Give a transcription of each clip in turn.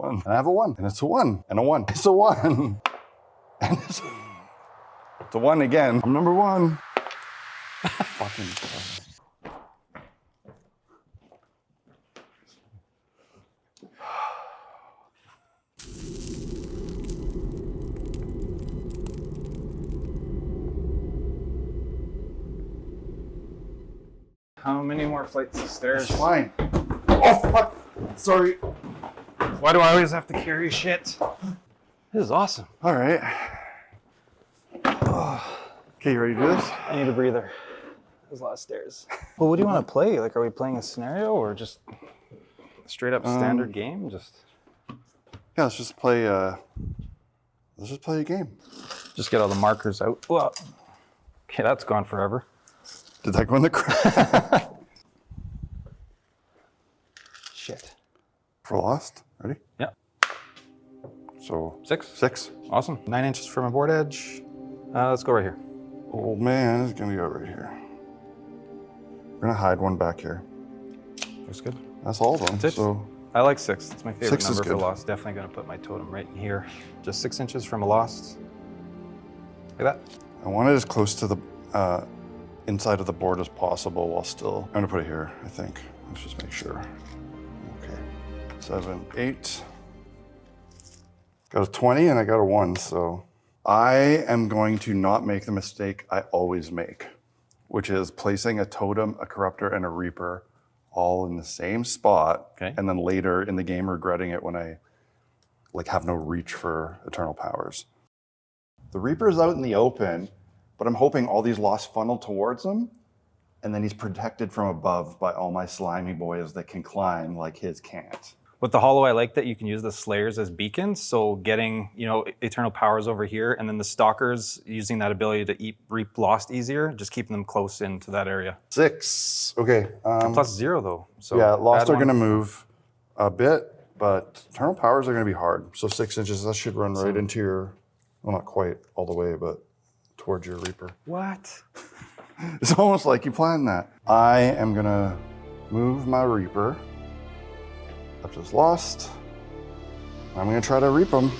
1. And I have a 1. And it's a 1. And a 1. It's a 1. And it's a 1 again. I'm number 1. Fucking Christ. How many more flights of stairs? It's fine. Oh, fuck. Sorry. Why do I always have to carry shit? This is awesome. All right. Okay, you ready to do this? I need a breather. There's a lot of stairs. Well, what do you want to play? Like, are we playing a scenario or just straight up standard game? Yeah, let's just play a game. Just get all the markers out. Well, okay, that's gone forever. Did that go in the crowd? Shit. For Lost? Ready? Yeah. So 6. 6. Awesome. 9 inches from a board edge. Let's go right here. Old man is gonna go right here. We're gonna hide one back here. Looks good. That's all of them. That's it. So I like 6. It's my favorite 6 is number for good. Lost. Definitely gonna put my totem right in here. Just 6 inches from a Lost. Like that. I want it as close to the inside of the board as possible while still. I'm gonna put it here, I think. Let's just make sure. Okay. 7, 8. Got a 20 and I got a 1, so I am going to not make the mistake I always make, which is placing a totem, a corruptor, and a reaper all in the same spot, Okay. and then later in the game regretting it when I have no reach for eternal powers. The reaper is out in the open, but I'm hoping all these lost funnel towards him, and then he's protected from above by all my slimy boys that can climb like his can't. With the Hollow, I like that you can use the Slayers as beacons, so getting, eternal powers over here, and then the Stalkers using that ability to reap Lost easier, just keeping them close into that area. 6. Okay. Plus 0 though. So Yeah, Lost add are going to one. move a bit, but eternal powers are going to be hard. So 6 inches, that should run right into your, well, not quite all the way, but towards your reaper. What? It's almost like you planned that. I am going to move my reaper up to this Lost. I'm going to try to reap him.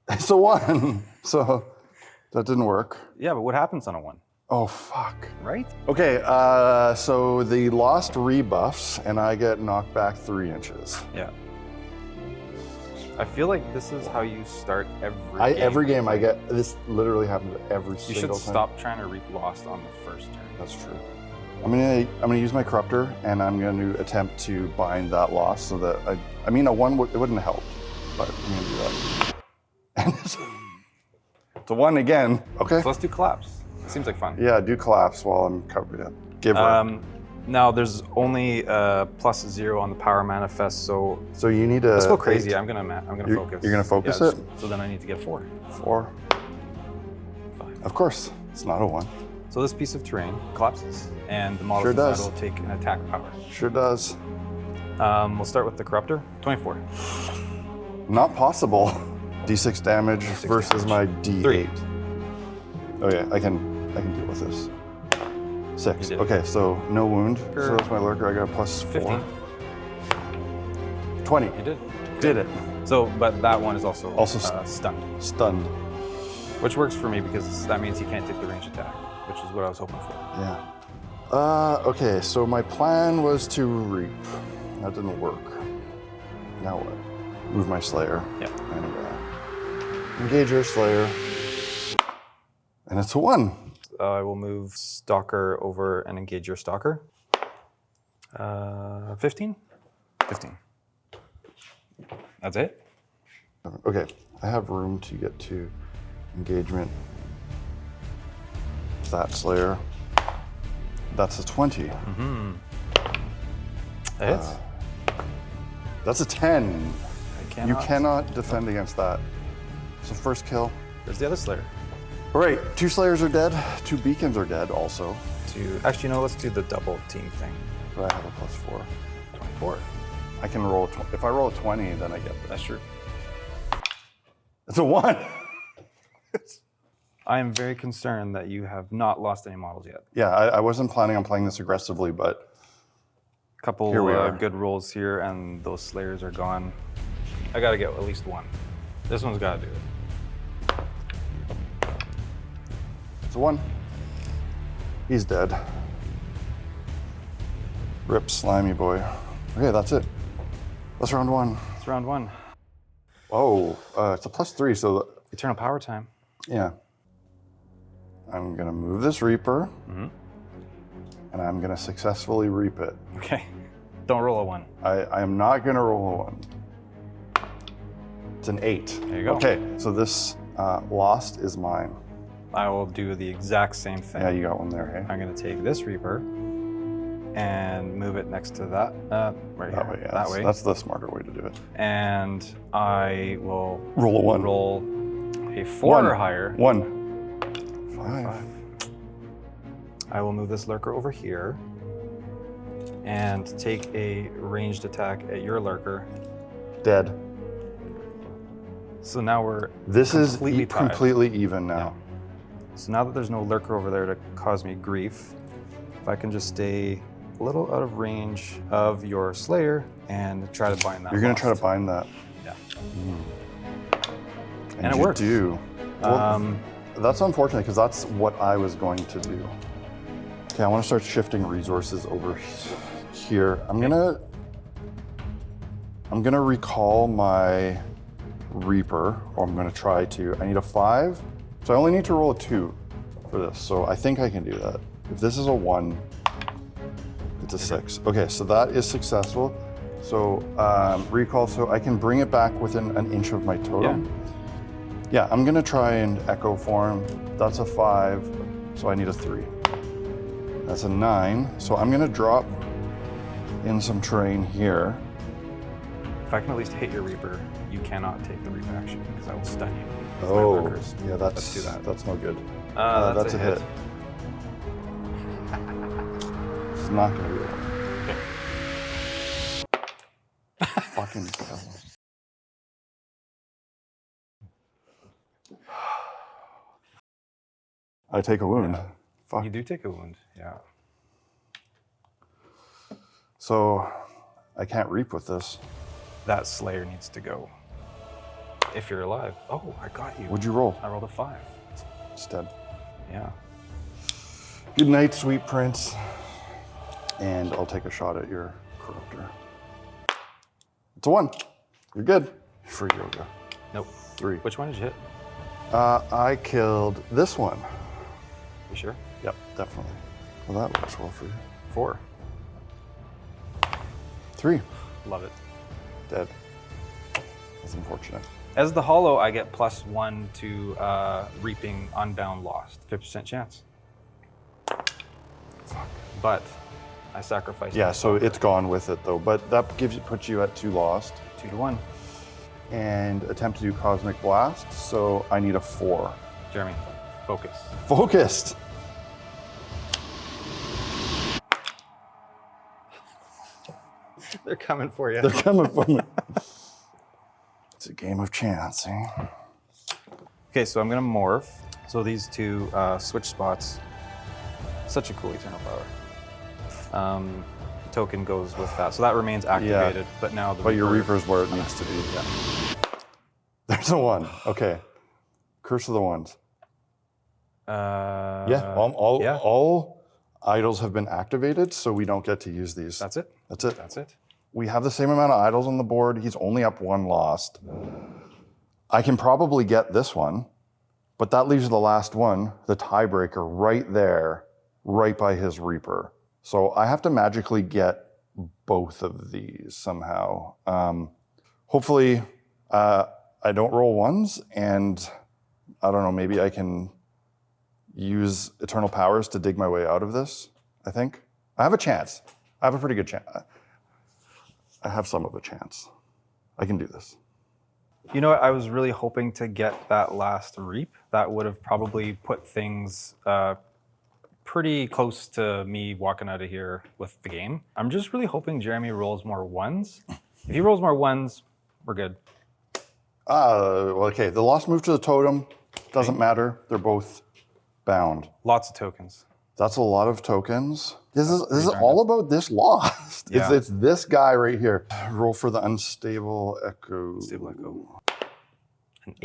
It's a 1. So that didn't work. Yeah, but what happens on a 1? Oh, fuck. Right? Okay, so the Lost rebuffs, and I get knocked back 3 inches. Yeah. I feel like this is how you start every game. Every game I get, this literally happens every You single should time. stop trying to reap Lost on the first turn. That's true. I'm gonna use my corruptor, and I'm going to attempt to bind that Lost so that a 1 it wouldn't help, but I'm gonna do that. And it's a 1 again. Okay. So let's do collapse. It seems like fun. Yeah, do collapse while I'm covering it. Give her. Now there's only plus 0 on the power manifest, so So you need to. let's go crazy. I'm gonna focus. You're gonna focus Yeah, it? So then I need to get 4. 4. 5. Of course, it's not a 1. So this piece of terrain collapses, and the model Sure inside does. will take an attack power. Sure does. We'll start with the corruptor. 24. Not possible. D6 damage versus my D8. 3. Oh yeah, I can deal with this. 6. You did. Okay, so no wound. Sure. So that's my lurker. I got a plus 4. 15. 20. You did. Did it. So, but that one is also Also stunned, Stunned. which works for me because that means he can't take the range attack, which is what I was hoping for. Yeah. Okay, so my plan was to reap. That didn't work. Now what? Move my Slayer. Yeah. And engage your Slayer. And it's a 1. I will move Stalker over and engage your Stalker. 15? 15. That's it? Okay, I have room to get to engagement. That Slayer. That's a 20. Mm-hmm. That hits? That's a 10. I You cannot defend against that. So first kill. There's the other Slayer. All right, 2 Slayers are dead. 2 Beacons are dead also. Actually, let's do the double team thing. But I have a plus 4. 24. I can roll, if I roll a 20, then I get this. That's true. It's a 1. I am very concerned that you have not lost any models yet. Yeah, I wasn't planning on playing this aggressively, but Couple Here we are. good rolls here, and those Slayers are gone. I gotta get at least one. This one's gotta do it. It's a 1. He's dead. Rip slimy boy. Okay, that's it. That's round 1. It's round 1. Oh, it's a +3, so Eternal power time. yeah. I'm gonna move this Reaper, and I'm gonna successfully reap it. Okay. Don't roll a 1. I am not gonna roll a 1. It's an 8. There you go. Okay, so this lost is mine. I will do the exact same thing. Yeah, you got one there, hey? I'm gonna take this Reaper and move it next to that, right That here, way, yeah. that way. That's the smarter way to do it. And I will Roll a 1. roll a 4 or higher. 1. 5. I will move this lurker over here and take a ranged attack at your lurker. Dead. So now we're This is completely tied. completely even now. So now that there's no lurker over there to cause me grief, if I can just stay a little out of range of your Slayer and try to bind that. You're gonna try to lost. bind that. Yeah. And it you works. do. Well, that's unfortunate because that's what I was going to do. Okay, I want to start shifting resources over here. I'm gonna recall my Reaper, or I'm gonna try to. I need a 5, so I only need to roll a 2 for this. So I think I can do that. If this is a 1, it's a 6. Okay, so that is successful. So recall, so I can bring it back within an inch of my totem. Yeah, I'm gonna try and echo form. That's a 5, so I need a 3. That's a 9, so I'm gonna drop in some terrain here. If I can at least hit your Reaper, you cannot take the Reap action because I will stun you. with my Oh, lurkers. yeah, Let's do that. that's no good. That's a hit. It's not gonna be a 1. Fucking hell. I take a wound. Fuck. You do take a wound, yeah. So I can't reap with this. That Slayer needs to go. If you're alive. Oh, I got you. What'd you roll? I rolled a 5. Instead. Yeah. Good night, sweet prince. And I'll take a shot at your corruptor. It's a 1. You're good. Free yoga. Nope. 3. Which one did you hit? I killed this one. You sure? Yep, definitely. Well, that works well for you. 4. 3. Love it. Dead. That's unfortunate. As the hollow, I get +1 to reaping unbound lost. 50% chance. Fuck. But I sacrificed. Yeah, my so stalker. it's gone with it though. But that puts you at 2 lost. 2 to 1. And attempt to do Cosmic Blast. So I need a 4. Jeremy, focus. Focused. They're coming for you. They're coming for me. It's a game of chance, eh? Okay, so I'm gonna morph. So these two switch spots. Such a cool eternal power. The token goes with that, so that remains activated. But now the But your Reaper- Reaper's where it needs to be. Yeah. There's a 1. Okay. Curse of the Ones. Yeah. All idols have been activated, so we don't get to use these. That's it. That's it. That's it. We have the same amount of idols on the board. He's only up 1 lost. I can probably get this one, but that leaves the last one, the tiebreaker, right there, right by his Reaper. So I have to magically get both of these somehow. Hopefully, I don't roll 1s, and I don't know, maybe I can use Eternal Powers to dig my way out of this, I think. I have a chance. I have a pretty good chance. I have some of a chance. I can do this. You know what? I was really hoping to get that last reap. That would have probably put things pretty close to me walking out of here with the game. I'm just really hoping Jeremy rolls more 1s. If he rolls more 1s, we're good. Okay, the lost move to the totem doesn't matter. They're both bound. Lots of tokens. That's a lot of tokens. This is all about this lost. Yeah. It's this guy right here. Roll for the unstable echo. Stable echo. An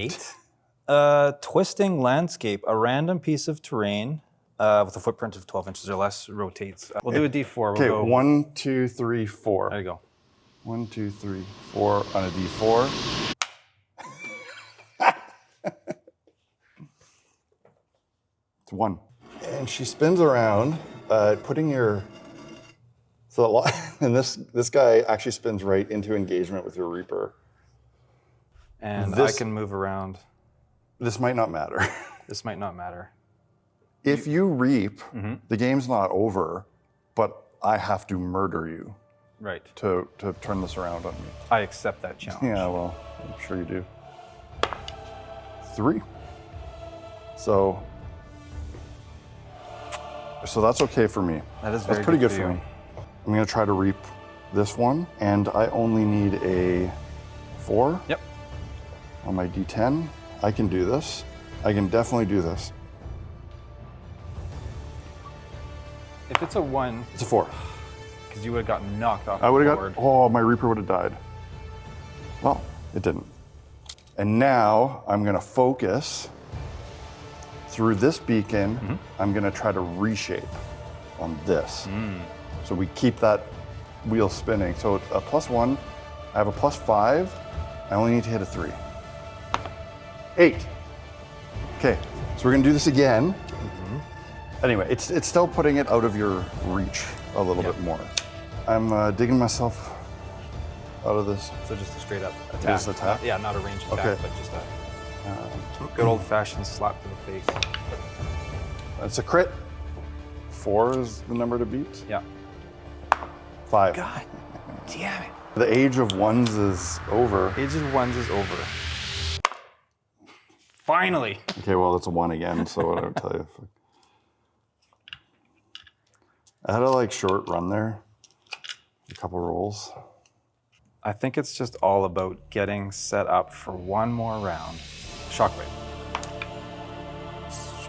8. Twisting landscape. A random piece of terrain with a footprint of 12 inches or less rotates. We'll do a D4. Okay, We'll go. 1, 2, 3, 4. There you go. 1, 2, 3, 4 on a D4. It's 1. And she spins around, putting your. And this guy actually spins right into engagement with your Reaper. And I can move around. This might not matter. This might not matter. If you reap, the game's not over, but I have to murder you Right. to turn this around on me. I accept that challenge. Yeah, well, I'm sure you do. 3. So that's okay for me. That is That's very pretty good good for for you. me. I'm gonna try to reap this one, and I only need a 4 Yep. on my D10. I can do this. I can definitely do this. If it's a 1, It's a 4. because you would have gotten knocked off I would the have board. got, oh, my Reaper would have died. Well, it didn't. And now I'm gonna focus through this beacon. I'm gonna try to reshape on this. So we keep that wheel spinning. So it's a +1, I have a +5, I only need to hit a 3. 8. Okay, so we're gonna do this again. Anyway, it's still putting it out of your reach a little bit more. I'm digging myself out of this. So just a straight up attack. Just attack? Yeah, not a ranged attack, Okay. but just a good old fashioned slap to the face. It's a crit. 4 is the number to beat. Yeah. 5. God damn it. The age of 1's is over. Age of 1's is over. Finally. Okay, well, it's a 1 again, so what I would tell you. I had a short run there, a couple rolls. I think it's just all about getting set up for one more round. Shockwave.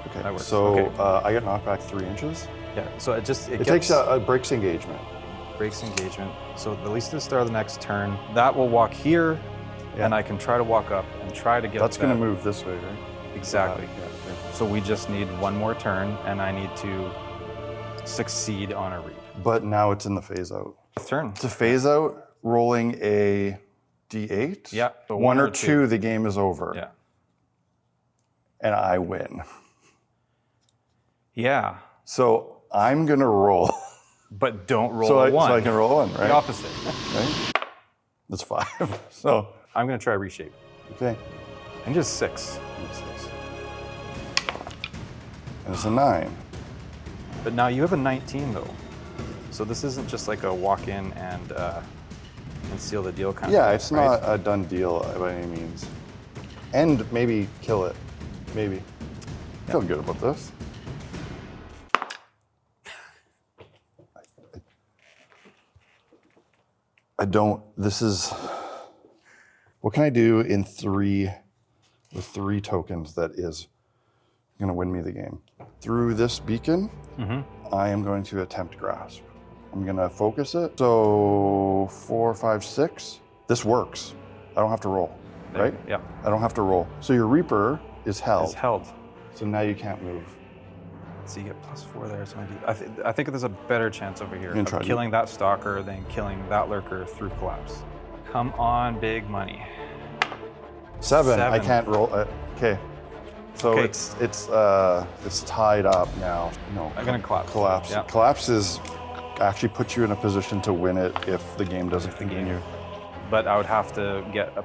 Okay, That works. so Okay. I get knocked back 3 inches. Yeah, so it It takes a breaks engagement. breaks engagement. So at least at the start of the next turn, that will walk here, Yeah. and I can try to walk up and try to get That's that. going to move this way, right? Exactly. Yeah, okay. So we just need one more turn, and I need to succeed on a reap. But now it's in the phase out. Turn. To phase out, rolling a D8. Yeah, so 1 or 2, the game is over. Yeah. And I win. Yeah, So I'm going to roll. but don't roll So a 1. I can roll a 1, right? The opposite. Right? That's 5. So, I'm going to try reshape. okay. And just 6. And it's a 9. But now you have a 19 though. So this isn't just like a walk in and seal the deal kind of Yeah, thing, it's right? not a done deal by any means. And maybe kill it. Maybe. I feel good about this. I don't, this is, what can I do in 3, with 3 tokens that is going to win me the game? Through this beacon, I am going to attempt grasp. I'm going to focus it. So 4, 5, 6. This works. I don't have to roll, right? Yeah. I don't have to roll. So your Reaper is held. It's held. So now you can't move. So you get +4 there. So I think there's a better chance over here can of try to- killing that stalker than killing that lurker through collapse. Come on, big money. 7. I 7. can't roll. Okay. So Okay. it's tied up now. No. I'm gonna collapse. Collapse. Yeah. Collapse is actually puts you in a position to win it if the game doesn't continue. But I would have to get an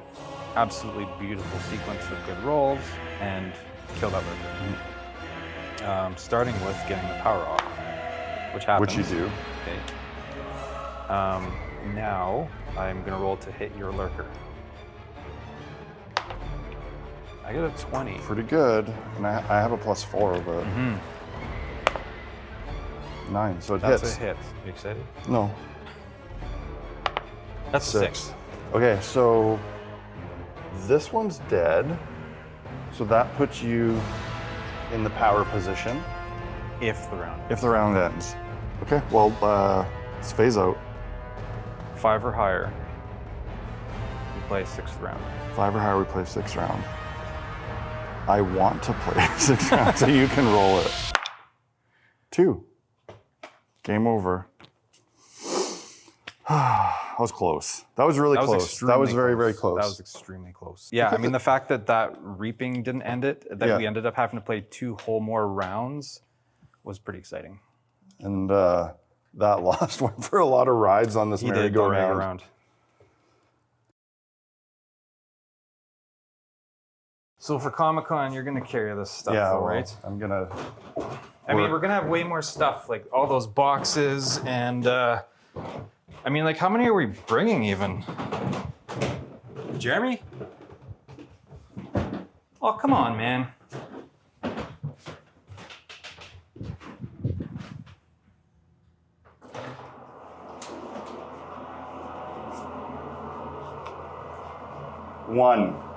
absolutely beautiful sequence of good rolls and kill that lurker. Starting with getting the power off, which happens. Which you do. Okay. Now I'm gonna roll to hit your lurker. I get a 20. Pretty good. And I have a +4, but 9. So it That's hits. a hit. You excited? No. That's a 6. Okay, so this one's dead. So that puts you in the power position If the round. if the round ends. Okay, well, let's phase out. 5 or higher. We play 6th round. 5 or higher, we play 6th round. I want to play 6th round, so you can roll it. 2. Game over. That was close. That was really close. That was very, very close. That was extremely close. Yeah, I mean, the fact that that reaping didn't end it, that we ended up having to play 2 whole more rounds was pretty exciting. And that lost went for a lot of rides on this merry-go-round. So for Comic-Con, you're gonna carry this stuff, though, right? I'm gonna. I mean, we're gonna have way more stuff, like all those boxes, and I mean, like, how many are we bringing even? Jeremy? Oh, come on, man. One.